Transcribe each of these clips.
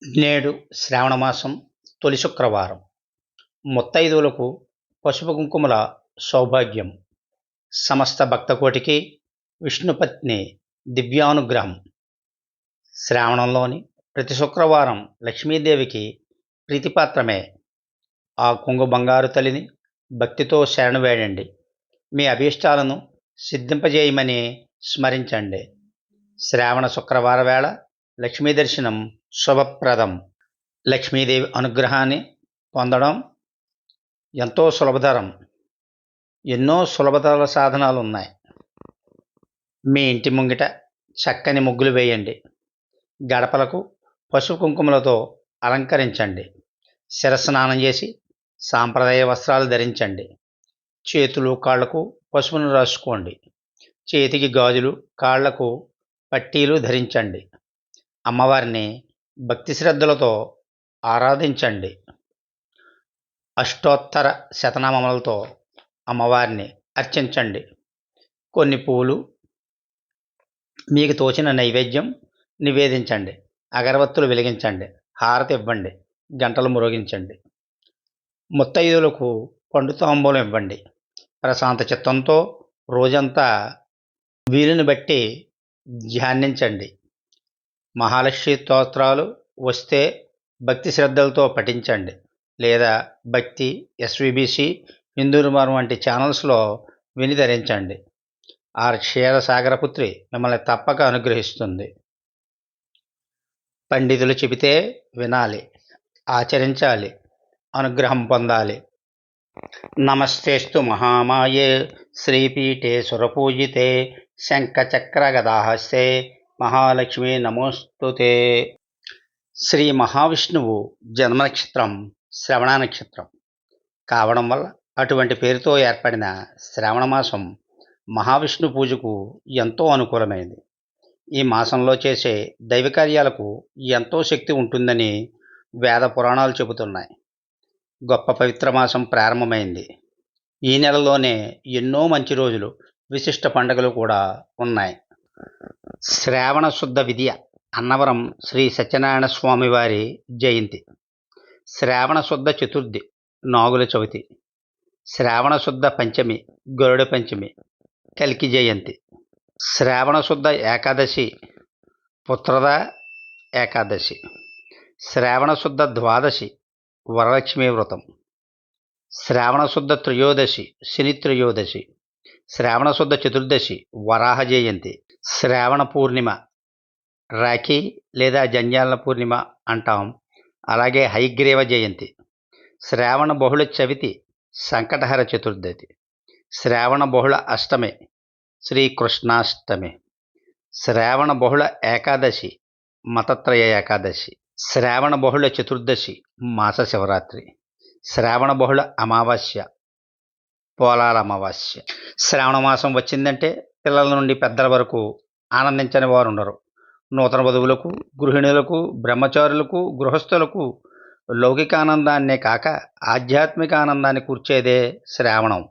నేడు శ్రావణమాసం తొలి శుక్రవారం. ముత్తైదువులకు పసుపు కుంకుమల సౌభాగ్యం. సమస్త భక్తకోటికి విష్ణుపత్ని దివ్యానుగ్రహం. శ్రావణంలోని ప్రతి శుక్రవారం లక్ష్మీదేవికి ప్రీతిపాత్రమే. ఆ కొంగు బంగారు తల్లిని భక్తితో శరణు వేడండి. మీ అభీష్టాలను సిద్ధింపజేయమని స్మరించండి. శ్రావణ శుక్రవార వేళ లక్ష్మీ దర్శనం శుభప్రదం. లక్ష్మీదేవి అనుగ్రహాన్ని పొందడం ఎంతో సులభతరం. ఎన్నో సులభతర సాధనాలు ఉన్నాయి. మీ ఇంటి ముంగిట చక్కని ముగ్గులు వేయండి. గడపలకు పసుపు కుంకుమలతో అలంకరించండి. శిరస్నానం చేసి సాంప్రదాయ వస్త్రాలు ధరించండి. చేతులు కాళ్లకు పసుపును రాసుకోండి. చేతికి గాజులు, కాళ్లకు పట్టీలు ధరించండి. అమ్మవారిని భక్తి శ్రద్ధలతో ఆరాధించండి. అష్టోత్తర శతనామములతో అమ్మవారిని అర్చించండి. కొన్ని పువ్వులు, మీకు తోచిన నైవేద్యం నివేదించండి. అగరవత్తులు వెలిగించండి. హారతి ఇవ్వండి. గంటలు మ్రోగించండి. ముత్తైదువులకు పండు తాంబూలం ఇవ్వండి. ప్రశాంత చిత్తంతో రోజంతా వీలుని బట్టి ధ్యానించండి. మహాలక్ష్మి స్తోత్రాలు వస్తే భక్తి శ్రద్ధలతో పఠించండి. లేదా భక్తి, ఎస్విబిసి, హిందూరుమారం వంటి ఛానల్స్లో విని ధరించండి. ఆ క్షీరసాగరపుత్రి మిమ్మల్ని తప్పక అనుగ్రహిస్తుంది. పండితులు చెబితే వినాలి, ఆచరించాలి, అనుగ్రహం పొందాలి. నమస్తేస్తు మహామాయే శ్రీపీఠే సురపూజితే శంఖచక్రగదాహస్తే మహాలక్ష్మి నమోస్తుతే. శ్రీ మహావిష్ణువు జన్మ నక్షత్రం శ్రవణ నక్షత్రం కావడం వల్ల అటువంటి పేరుతో ఏర్పడిన శ్రావణమాసం మహావిష్ణు పూజకు ఎంతో అనుకూలమైనది. ఈ మాసంలో చేసే దైవ కార్యాలకు ఎంతో శక్తి ఉంటుందని వేద పురాణాలు చెబుతున్నాయి. గొప్ప పవిత్ర మాసం ప్రారంభమైంది. ఈ నెలలోనే ఎన్నో మంచి రోజులు, విశిష్ట పండుగలు కూడా ఉన్నాయి. శ్రావణ శుద్ధ విద్య అన్నవరం శ్రీ సత్యనారాయణ స్వామి వారి జయంతి. శ్రావణ శుద్ధ చతుర్థి నాగుల చవితి. శ్రావణ శుద్ధ పంచమి గరుడ పంచమి కల్కి జయంతి. శ్రావణ శుద్ధ ఏకాదశి పుత్రద ఏకాదశి. శ్రావణ శుద్ధ ద్వాదశి వరలక్ష్మీ వ్రతం. శ్రావణ శుద్ధ త్రయోదశి శని త్రయోదశి. శ్రావణ శుద్ధ చతుర్దశి వరాహ జయంతి. శ్రావణ పూర్ణిమ రాఖీ లేదా జంజాల పూర్ణిమ అంటాం. అలాగే హైగ్రీవ జయంతి. శ్రావణ బహుళ చవితి సంకటహర చతుర్దశి. శ్రావణ బహుళ అష్టమి శ్రీకృష్ణాష్టమి. శ్రావణ బహుళ ఏకాదశి మతత్రయ ఏకాదశి. శ్రావణ బహుళ చతుర్దశి మాస శివరాత్రి. శ్రావణ బహుళ అమావాస్య పోలాల అమావాస్య. శ్రావణ మాసం వచ్చిందంటే పిల్లల నుండి పెద్దల వరకు ఆనందించని వారు ఉండరు. నూతన వధువులకు, గృహిణులకు, బ్రహ్మచారులకు, గృహస్థులకు లౌకిక ఆనందాన్నే కాక ఆధ్యాత్మిక ఆనందాన్ని కూర్చేదే శ్రావణం.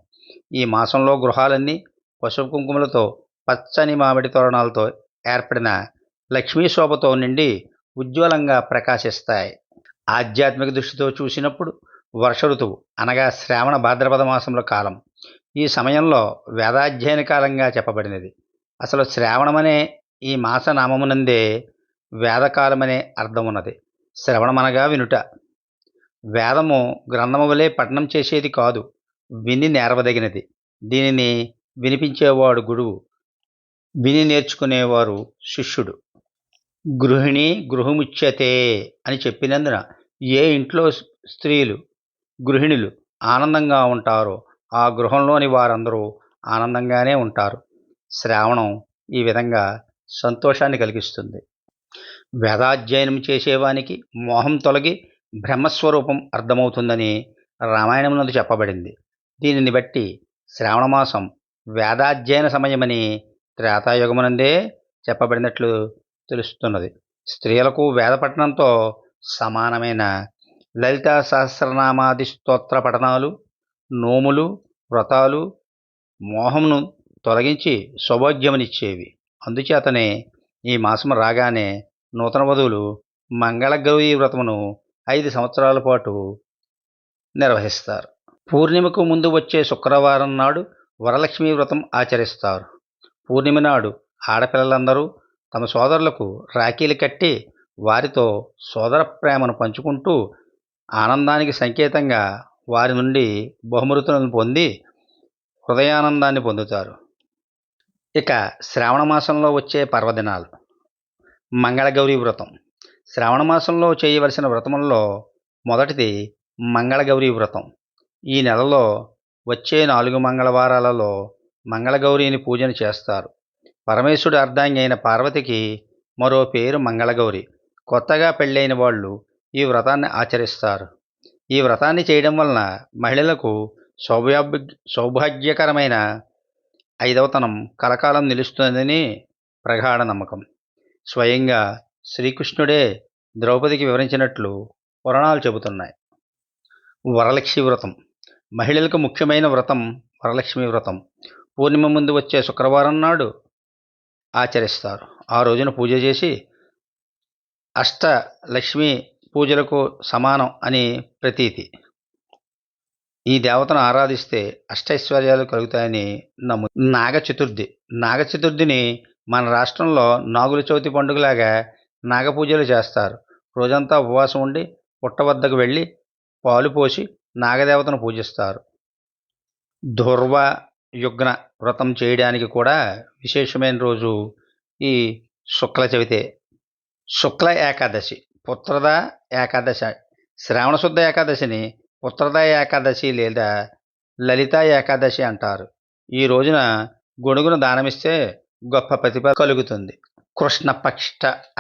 ఈ మాసంలో గృహాలన్నీ పసుపు కుంకుమలతో, పచ్చని మామిడి తోరణాలతో ఏర్పడిన లక్ష్మీ శోభతో నిండి ఉజ్వలంగా ప్రకాశిస్తాయి. ఆధ్యాత్మిక దృష్టితో చూసినప్పుడు వర్ష ఋతువు అనగా శ్రావణ భాద్రపద మాసంలో కాలం. ఈ సమయంలో వేదాధ్యయన కాలంగా చెప్పబడినది. అసలు శ్రావణమనే ఈ మాస నామమునందే వేదకాలమనే అర్థమున్నది. శ్రవణమనగా వినుట. వేదము గ్రంథము వలె పఠనం చేసేది కాదు, విని నేర్వదగినది. దీనిని వినిపించేవాడు గురువు, విని నేర్చుకునేవారు శిష్యుడు. గృహిణి గృహముచ్యతే అని చెప్పినందున ఏ ఇంట్లో స్త్రీలు, గృహిణులు ఆనందంగా ఉంటారో ఆ గృహంలోని వారందరూ ఆనందంగానే ఉంటారు. శ్రావణం ఈ విధంగా సంతోషాన్ని కలిగిస్తుంది. వేదాధ్యయనం చేసేవానికి మోహం తొలగి బ్రహ్మస్వరూపం అర్థమవుతుందని రామాయణమునందు చెప్పబడింది. దీనిని బట్టి శ్రావణమాసం వేదాధ్యయన సమయమని త్రేతాయుగమునందే చెప్పబడినట్లు తెలుస్తున్నది. స్త్రీలకు వేద పఠనంతో సమానమైన లలితా సహస్రనామాది స్తోత్ర పఠనాలు, నోములు, వ్రతాలు మోహమును తొలగించి సౌభాగ్యమునిచ్చేవి. అందుచేతనే ఈ మాసం రాగానే నూతన వధువులు మంగళగౌరి వ్రతమును 5 సంవత్సరాల పాటు నిర్వహిస్తారు. పూర్ణిమకు ముందు వచ్చే శుక్రవారం నాడు వరలక్ష్మి వ్రతం ఆచరిస్తారు. పూర్ణిమ నాడు ఆడపిల్లలందరూ తమ సోదరులకు రాఖీలు కట్టి వారితో సోదర ప్రేమను పంచుకుంటూ ఆనందానికి సంకేతంగా వారి నుండి బహుమతులను పొంది హృదయానందాన్ని పొందుతారు. ఇక శ్రావణ మాసంలో వచ్చే పర్వదినాలు. మంగళగౌరి వ్రతం. శ్రావణ మాసంలో చేయవలసిన వ్రతములలో మొదటిది మంగళగౌరి వ్రతం. ఈ నెలలో వచ్చే 4 మంగళవారాలలో మంగళగౌరిని పూజను చేస్తారు. పరమేశ్వరుడి అర్ధాంగి అయిన పార్వతికి మరో పేరు మంగళగౌరి. కొత్తగా పెళ్ళైన వాళ్ళు ఈ వ్రతాన్ని ఆచరిస్తారు. ఈ వ్రతాన్ని చేయడం వలన మహిళలకు సౌభాగ్యకరమైన 5వతనం కలకాలం నిలుస్తుందని ప్రగాఢ నమ్మకం. స్వయంగా శ్రీకృష్ణుడే ద్రౌపదికి వివరించినట్లు పురాణాలు చెబుతున్నాయి. వరలక్ష్మి వ్రతం. మహిళలకు ముఖ్యమైన వ్రతం వరలక్ష్మి వ్రతం. పూర్ణిమ ముందు వచ్చే శుక్రవారం నాడు ఆచరిస్తారు. ఆ రోజున పూజ చేసి అష్టలక్ష్మి పూజలకు సమానం అని ప్రతీతి. ఈ దేవతను ఆరాధిస్తే అష్టైశ్వర్యాలు కలుగుతాయని నాగ చతుర్థి. నాగ చతుర్థిని మన రాష్ట్రంలో నాగుల చవితి పండుగలాగా నాగపూజలు చేస్తారు. రోజంతా ఉపవాసం ఉండి పుట్ట వద్దకు వెళ్ళి పాలు పోసి నాగదేవతను పూజిస్తారు. ధూర్వ యుగ్న వ్రతం చేయడానికి కూడా విశేషమైన రోజు ఈ శుక్ల చవితే. శుక్ల ఏకాదశి, పుత్రద ఏకాదశి. శ్రావణ శుద్ధ ఏకాదశిని పుత్రద ఏకాదశి లేదా లలిత ఏకాదశి అంటారు. ఈ రోజున గొడుగును దానమిస్తే గొప్ప ప్రతిఫలం కలుగుతుంది. కృష్ణపక్ష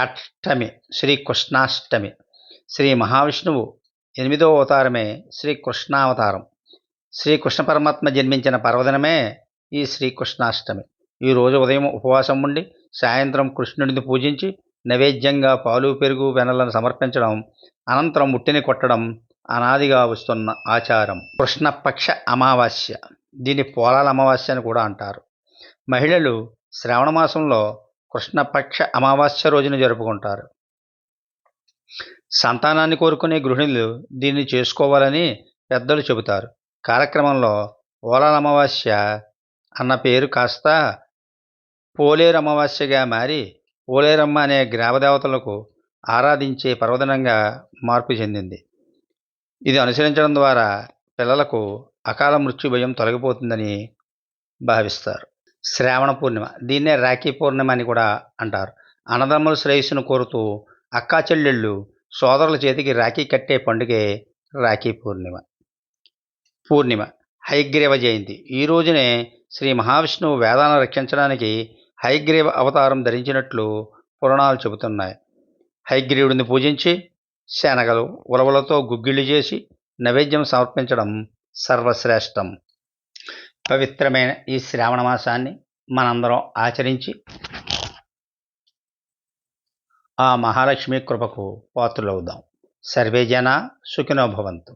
అష్టమి, శ్రీకృష్ణాష్టమి. శ్రీ మహావిష్ణువు 8వ అవతారమే శ్రీకృష్ణావతారం. శ్రీకృష్ణ పరమాత్మ జన్మించిన పర్వదినమే ఈ శ్రీకృష్ణాష్టమి. ఈ రోజు ఉదయం ఉపవాసం ఉండి సాయంత్రం కృష్ణుడిని పూజించి నైవేద్యంగా పాలు పెరుగు వెన్నలను సమర్పించడం, అనంతరం ఉట్టిని కొట్టడం అనాదిగా వస్తున్న ఆచారం. కృష్ణపక్ష అమావాస్య. దీన్ని పోలాల అమావాస్య అని కూడా అంటారు. మహిళలు శ్రావణ మాసంలో కృష్ణపక్ష అమావాస్య రోజున జరుపుకుంటారు. సంతానాన్ని కోరుకునే గృహిణులు దీన్ని చేసుకోవాలని పెద్దలు చెబుతారు. కార్యక్రమంలో పోలాల అమావాస్య అన్న పేరు కాస్త పోలేరు అమావాస్యగా మారి పోలేరమ్మ అనే గ్రామదేవతలకు ఆరాధించే పర్వదినంగా మార్పు చెందింది. ఇది అనుసరించడం ద్వారా పిల్లలకు అకాల మృత్యు భయం తొలగిపోతుందని భావిస్తారు. శ్రావణ పూర్ణిమ. దీన్నే రాఖీ పూర్ణిమ అని కూడా అంటారు. అన్నదమ్ముల శ్రేయస్సును కోరుతూ అక్కా చెల్లెళ్ళు సోదరుల చేతికి రాఖీ కట్టే పండుగే రాఖీ పూర్ణిమ. పూర్ణిమ. హయగ్రీవ జయంతి. ఈ రోజునే శ్రీ మహావిష్ణువు వేదాలను రక్షించడానికి హయగ్రీవ అవతారం ధరించినట్లు పురాణాలు చెబుతున్నాయి. హయగ్రీవుడిని పూజించి శనగలు ఉలవలతో గుగ్గిళ్ళు చేసి నైవేద్యం సమర్పించడం సర్వశ్రేష్టం. పవిత్రమైన ఈ శ్రావణ మాసాన్ని మనందరం ఆచరించి ఆ మహాలక్ష్మి కృపకు పాత్రులవుదాం. సర్వే జనా సుఖినో భవంతు.